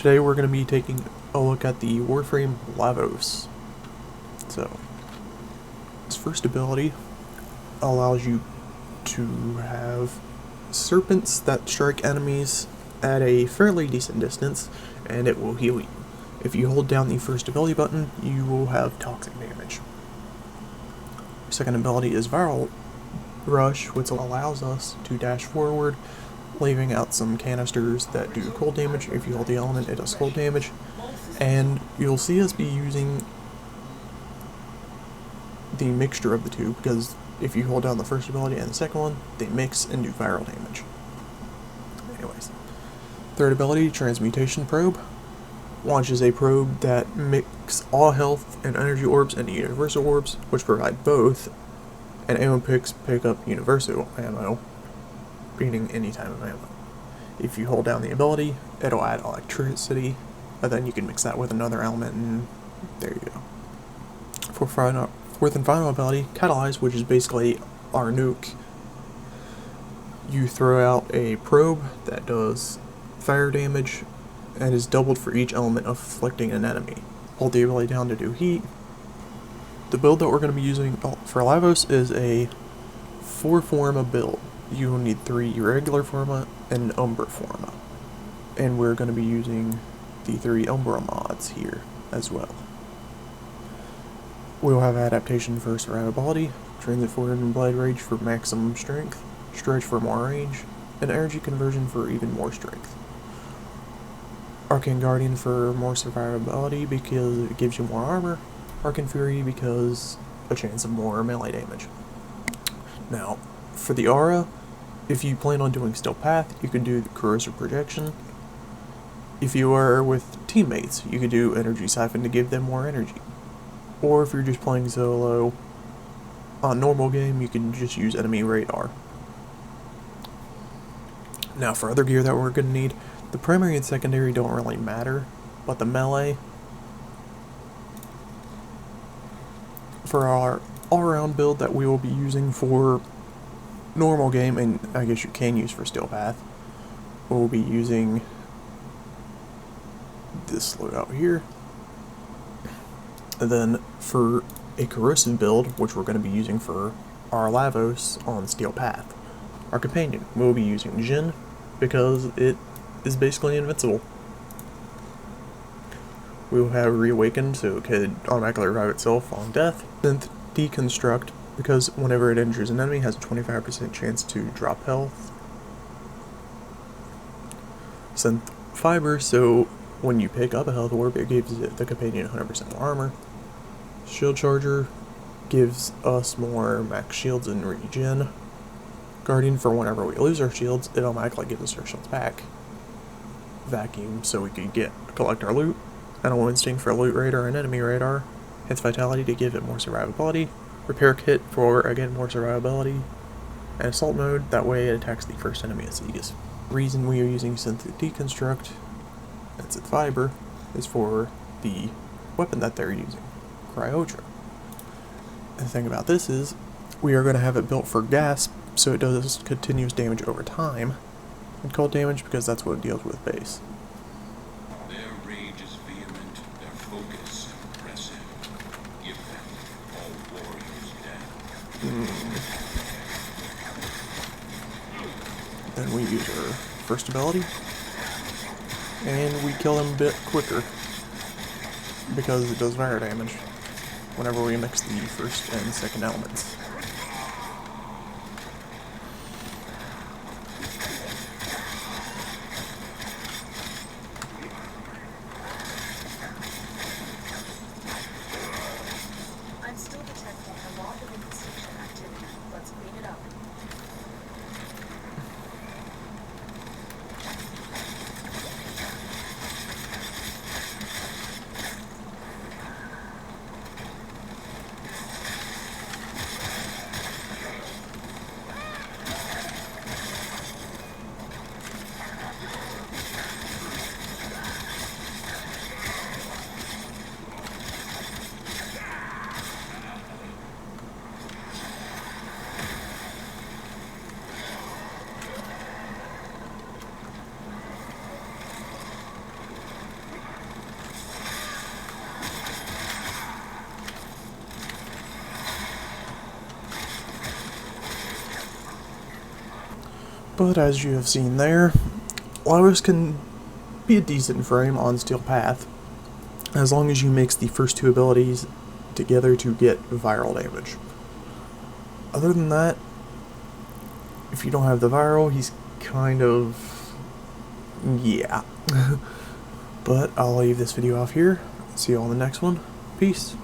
Today we're going to be taking a look at the Warframe Lavos. So, its first ability allows you to have serpents that strike enemies at a fairly decent distance, and it will heal you. If you hold down the first ability button, you will have toxic damage. Second ability is Viral Rush, which allows us to dash forward, leaving out some canisters that do cold damage. If you hold the element, it does cold damage. And you'll see us be using the mixture of the two, because if you hold down the first ability and the second one, they mix and do viral damage. Anyways. Third ability, Transmutation Probe. Launches a probe that mix all health and energy orbs into universal orbs, which provide both, and ammo picks pick up universal ammo, meaning any type of ammo. If you hold down the ability, it'll add electricity, and then you can mix that with another element, and there you go. Fourth and final ability, Catalyze, which is basically our nuke. You throw out a probe that does fire damage, and is doubled for each element afflicting an enemy. Hold the ability down to do heat. The build that we're going to be using for Lavos is a 4-forma build. You will need 3 regular forma and Umbra forma. And we're going to be using the 3 Umbra mods here as well. We'll have adaptation for survivability, transit forward and blade rage for maximum strength, stretch for more range, and energy conversion for even more strength. Arcane Guardian for more survivability because it gives you more armor. Arcane Fury because a chance of more melee damage. Now, for the aura, if you plan on doing Stealth Path, you can do the Corrosive Projection. If you are with teammates, you can do Energy Siphon to give them more energy. Or if you're just playing solo on normal game, you can just use Enemy Radar. Now, for other gear that we're going to need, the primary and secondary don't really matter, but the melee, for our all-around build that we will be using for normal game, and I guess you can use for Stealth Path, we'll be using this loadout here. And then for a corrosive build, which we're going to be using for our Lavos on Stealth Path, our companion, we'll be using Jin, because it is basically invincible. We will have Reawakened, so it could automatically revive itself on death. Synth Deconstruct, because whenever it injures an enemy, it has a 25% chance to drop health. Synth Fiber, so when you pick up a health orb, it gives the companion 100% more armor. Shield Charger gives us more max shields and regen. Guardian, for whenever we lose our shields, it automatically gives us our shields back. Vacuum, so we could collect our loot. Animal Instinct for loot radar and enemy radar. Hits Vitality to give it more survivability. Repair Kit for, again, more survivability. And Assault Mode, that way it attacks the first enemy it sees. The reason we are using Synth Deconstruct and Synth Fiber is for the weapon that they're using, Cryotra. And the thing about this is, we are going to have it built for gas, so it does continuous damage over time, and cold damage because that's what it deals with base. Their rage is vehement, their focus impressive. Give them all warriors down. Then we use our first ability, and we kill them a bit quicker because it does fire damage whenever we mix the first and second elements. I'm still detecting a lot of infestation activity. Let's clean it up. But as you have seen there, Lavos can be a decent frame on Steel Path, as long as you mix the first two abilities together to get viral damage. Other than that, if you don't have the viral, he's kind of... yeah. But I'll leave this video off here. See you on the next one. Peace.